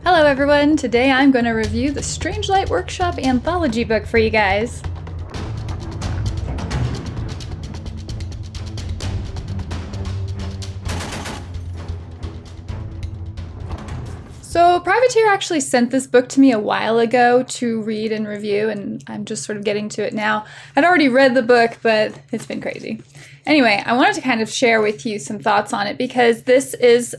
Hello everyone! Today I'm going to review the Strangelight Workshop anthology book for you guys. So Privateer actually sent this book to me a while ago to read and review, and I'm just sort of getting to it now. I'd already read the book, but it's been crazy. Anyway, I wanted to kind of share with you some thoughts on it because this is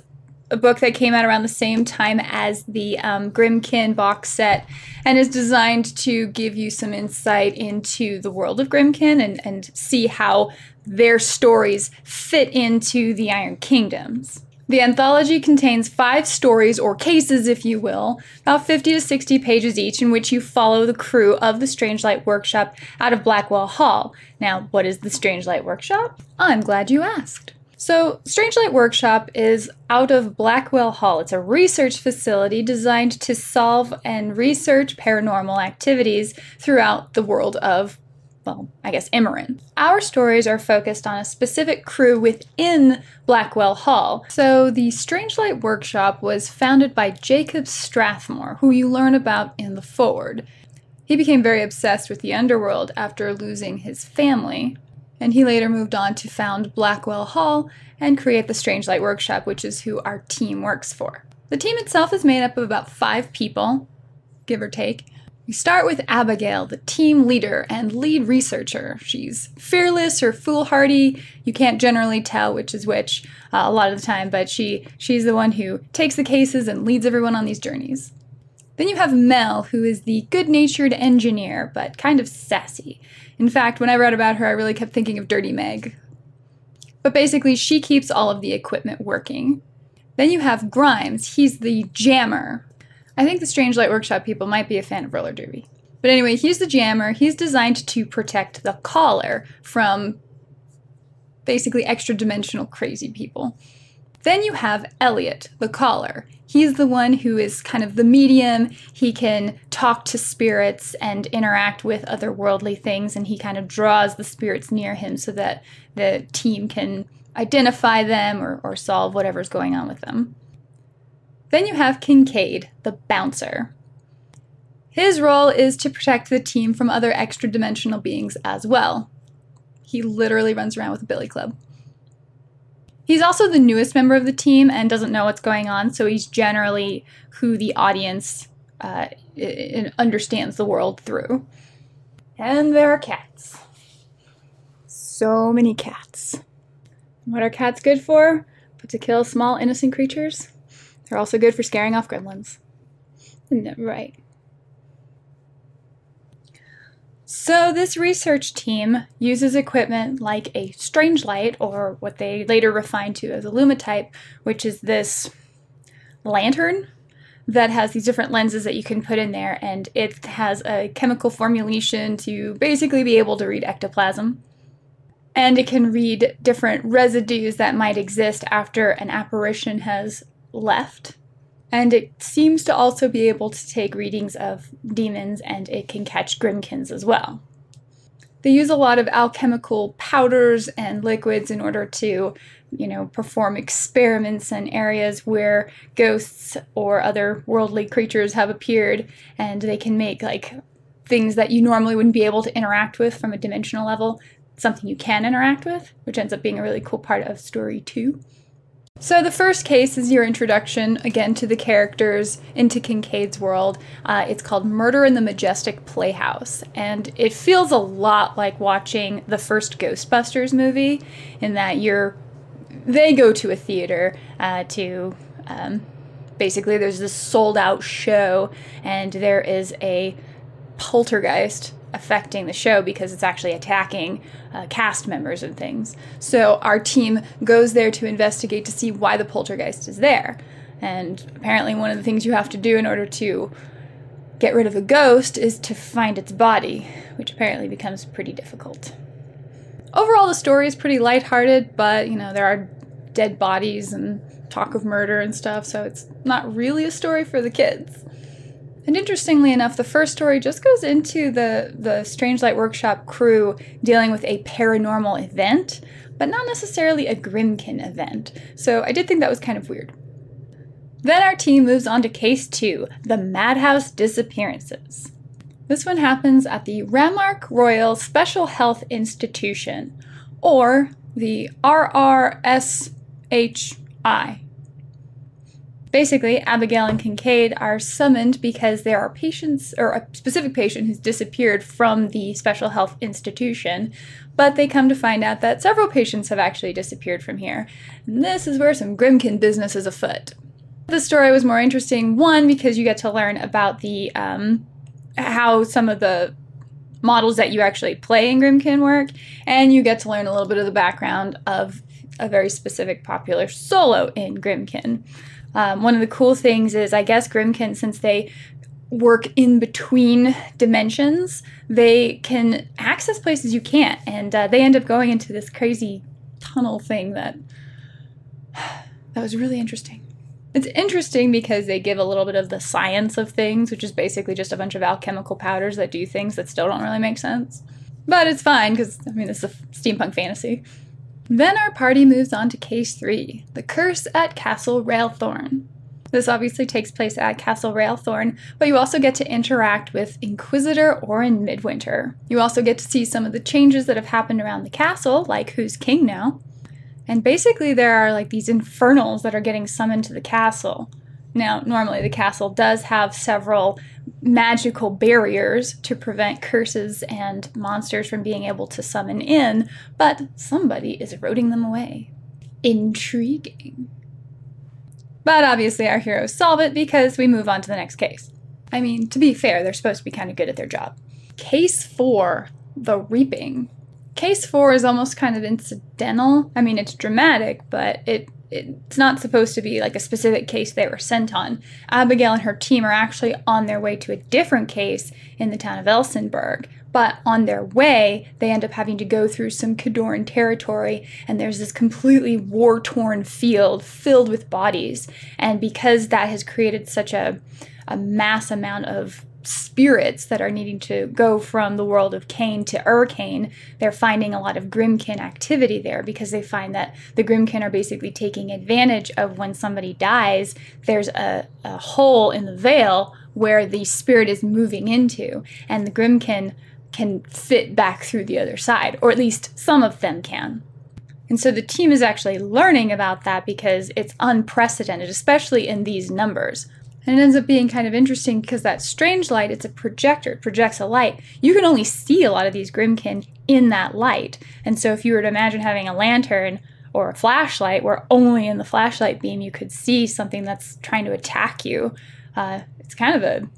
a book that came out around the same time as the Grymkin box set and is designed to give you some insight into the world of Grymkin and see how their stories fit into the Iron Kingdoms. The anthology contains 5 stories, or cases if you will, about 50 to 60 pages each, in which you follow the crew of the Strangelight Workshop out of Blackwell Hall. Now, what is the Strangelight Workshop? I'm glad you asked. So, Strangelight Workshop is out of Blackwell Hall. It's a research facility designed to solve and research paranormal activities throughout the world of, well, I guess Immorin. Our stories are focused on a specific crew within Blackwell Hall. So the Strangelight Workshop was founded by Jacob Strathmore, who you learn about in the foreword. He became very obsessed with the underworld after losing his family, and he later moved on to found Blackwell Hall and create the Strangelight Workshop, which is who our team works for. The team itself is made up of about 5 people, give or take. We start with Abigail, the team leader and lead researcher. She's fearless or foolhardy. You can't generally tell which is which a lot of the time, but she's the one who takes the cases and leads everyone on these journeys. Then you have Mel, who is the good-natured engineer, but kind of sassy. In fact, when I read about her, I really kept thinking of Dirty Meg. But basically, she keeps all of the equipment working. Then you have Grimes. He's the jammer. I think the Strangelight Workshop people might be a fan of roller derby. But anyway, he's the jammer. He's designed to protect the caller from basically extra-dimensional crazy people. Then you have Elliot, the caller. He's the one who is kind of the medium. He can talk to spirits and interact with otherworldly things, and he kind of draws the spirits near him so that the team can identify them or solve whatever's going on with them. Then you have Kincaid, the bouncer. His role is to protect the team from other extra-dimensional beings as well. He literally runs around with a billy club. He's also the newest member of the team and doesn't know what's going on, so he's generally who the audience understands the world through. And there are cats. So many cats. What are cats good for? But to kill small, innocent creatures? They're also good for scaring off gremlins. Isn't that right? So this research team uses equipment like a Strangelight, or what they later refined to as a Lumatype, which is this lantern that has these different lenses that you can put in there, and it has a chemical formulation to basically be able to read ectoplasm. And it can read different residues that might exist after an apparition has left. And it seems to also be able to take readings of demons, and it can catch Grymkins as well. They use a lot of alchemical powders and liquids in order to, perform experiments in areas where ghosts or other worldly creatures have appeared, and they can make things that you normally wouldn't be able to interact with from a dimensional level, something you can interact with, which ends up being a really cool part of story 2. So the first case is your introduction, again, to the characters into Kincaid's world. It's called Murder in the Majestic Playhouse, and it feels a lot like watching the first Ghostbusters movie, in that they go to a theater basically there's this sold-out show, and there is a poltergeist affecting the show because it's actually attacking cast members and things. So our team goes there to investigate to see why the poltergeist is there. And apparently one of the things you have to do in order to get rid of a ghost is to find its body, which apparently becomes pretty difficult. Overall, the story is pretty lighthearted, but, there are dead bodies and talk of murder and stuff, so it's not really a story for the kids. And interestingly enough, the first story just goes into the Strangelight Workshop crew dealing with a paranormal event, but not necessarily a Grymkin event. So I did think that was kind of weird. Then our team moves on to case 2, the Madhouse Disappearances. This one happens at the Ramark Royal Special Health Institution, or the RRSHI. Basically, Abigail and Kincaid are summoned because there are patients, or a specific patient who's disappeared from the special health institution, but they come to find out that several patients have actually disappeared from here. And this is where some Grymkin business is afoot. The story was more interesting, one, because you get to learn about the how some of the models that you actually play in Grymkin work, and you get to learn a little bit of the background of a very specific popular solo in Grymkin. One of the cool things is, I guess, Grymkin, since they work in between dimensions, they can access places you can't, and they end up going into this crazy tunnel thing that was really interesting. It's interesting because they give a little bit of the science of things, which is basically just a bunch of alchemical powders that do things that still don't really make sense. But it's fine, because, I mean, it's a steampunk fantasy. Then our party moves on to case 3, the Curse at Castle Railthorn. This obviously takes place at Castle Railthorn, but you also get to interact with Inquisitor Orin Midwinter. You also get to see some of the changes that have happened around the castle, like who's king now. And basically there are like these infernals that are getting summoned to the castle. Now, normally the castle does have several magical barriers to prevent curses and monsters from being able to summon in, but somebody is eroding them away. Intriguing. But obviously our heroes solve it because we move on to the next case. I mean, to be fair, they're supposed to be kind of good at their job. Case 4, the Reaping. Case 4 is almost kind of incidental. I mean, it's dramatic, but it's not supposed to be like a specific case they were sent on. Abigail and her team are actually on their way to a different case in the town of Elsenburg, but on their way, they end up having to go through some Cadoran territory, and there's this completely war-torn field filled with bodies. And because that has created such a mass amount of spirits that are needing to go from the world of Cain to Urcain, they're finding a lot of Grymkin activity there because they find that the Grymkin are basically taking advantage of when somebody dies, there's a hole in the veil where the spirit is moving into, and the Grymkin can fit back through the other side, or at least some of them can. And so the team is actually learning about that because it's unprecedented, especially in these numbers. And it ends up being kind of interesting because that strange light, it's a projector, it projects a light. You can only see a lot of these Grymkin in that light. And so if you were to imagine having a lantern or a flashlight where only in the flashlight beam you could see something that's trying to attack you, it's kind of a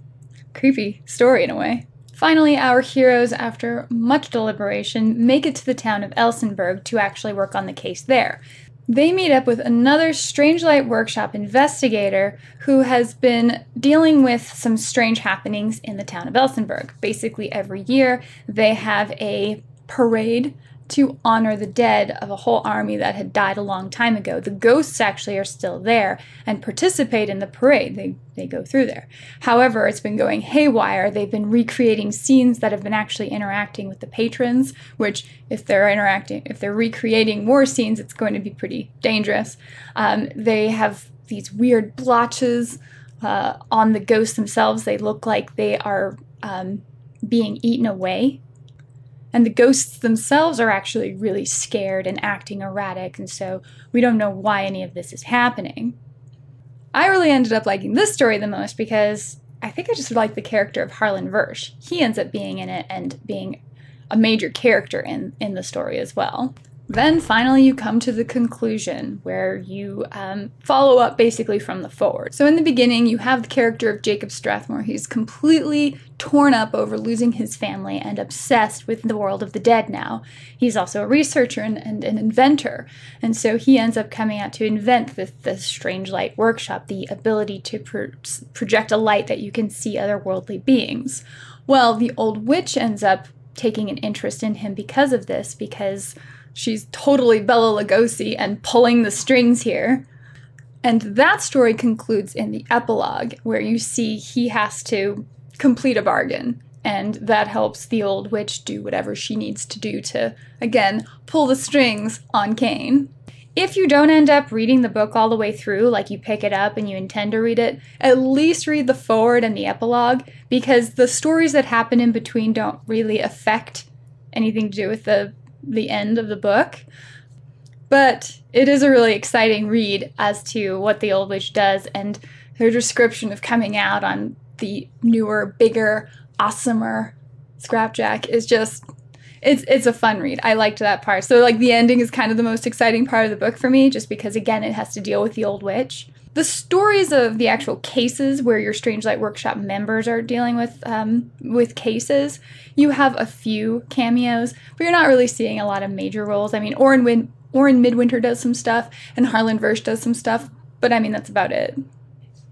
creepy story in a way. Finally, our heroes, after much deliberation, make it to the town of Elsenburg to actually work on the case there. They meet up with another Strangelight Workshop investigator who has been dealing with some strange happenings in the town of Elsenburg. Basically, every year they have a parade to honor the dead of a whole army that had died a long time ago. The ghosts actually are still there and participate in the parade. They go through there. However, it's been going haywire. They've been recreating scenes that have been actually interacting with the patrons, which if they're recreating war scenes, it's going to be pretty dangerous. They have these weird blotches on the ghosts themselves. They look like they are being eaten away. And the ghosts themselves are actually really scared and acting erratic, and so we don't know why any of this is happening. I really ended up liking this story the most because I think I just like the character of Harlan Versh. He ends up being in it and being a major character in the story as well. Then finally you come to the conclusion where you follow up basically from the forward. So in the beginning you have the character of Jacob Strathmore. He's completely torn up over losing his family and obsessed with the world of the dead now. He's also a researcher and an inventor. And so he ends up coming out to invent the Strangelight Workshop, the ability to project a light that you can see otherworldly beings. Well, the old witch ends up taking an interest in him because of this, because she's totally Bela Lugosi and pulling the strings here. And that story concludes in the epilogue, where you see he has to complete a bargain. And that helps the old witch do whatever she needs to do to, again, pull the strings on Cain. If you don't end up reading the book all the way through, like you pick it up and you intend to read it, at least read the foreword and the epilogue, because the stories that happen in between don't really affect anything to do with the end of the book. But it is a really exciting read as to what the Old Witch does, and her description of coming out on the newer, bigger, awesomer Scrapjack is just... It's a fun read. I liked that part. So like the ending is kind of the most exciting part of the book for me, just because again it has to deal with the Old Witch. The stories of the actual cases where your Strangelight Workshop members are dealing with cases, you have a few cameos, but you're not really seeing a lot of major roles. I mean, Orin Midwinter does some stuff, and Harlan Versch does some stuff, but I mean that's about it.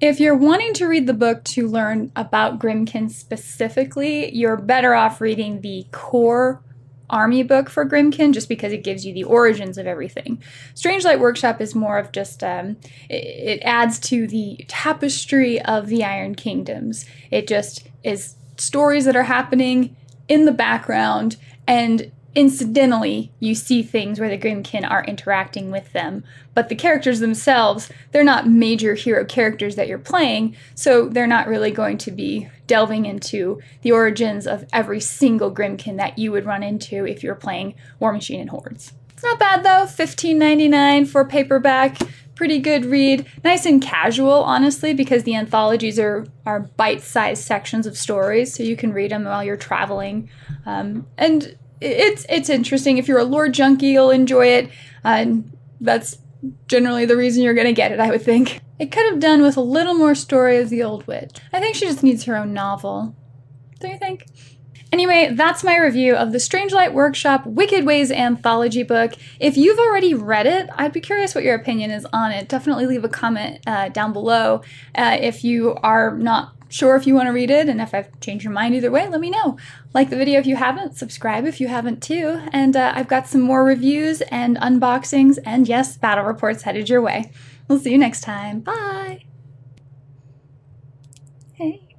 If you're wanting to read the book to learn about Grymkin specifically, you're better off reading the core army book for Grymkin, just because it gives you the origins of everything. Strangelight Workshop is more of just, it adds to the tapestry of the Iron Kingdoms. It just is stories that are happening in the background, and incidentally, you see things where the Grymkin are interacting with them. But the characters themselves, they're not major hero characters that you're playing, so they're not really going to be delving into the origins of every single Grymkin that you would run into if you're playing War Machine and Hordes. It's not bad though, $15.99 for paperback. Pretty good read. Nice and casual, honestly, because the anthologies are bite-sized sections of stories, so you can read them while you're traveling. And it's interesting. If you're a lore junkie, you'll enjoy it. That's generally the reason you're going to get it, I would think. It could have done with a little more story as the Old Witch. I think she just needs her own novel. Don't you think? Anyway, that's my review of the Strangelight Workshop Wicked Ways anthology book. If you've already read it, I'd be curious what your opinion is on it. Definitely leave a comment down below if you are not sure if you want to read it, and if I've changed your mind either way, let me know. Like the video if you haven't, subscribe if you haven't too, and I've got some more reviews and unboxings, and yes, battle reports headed your way. We'll see you next time. Bye! Hey.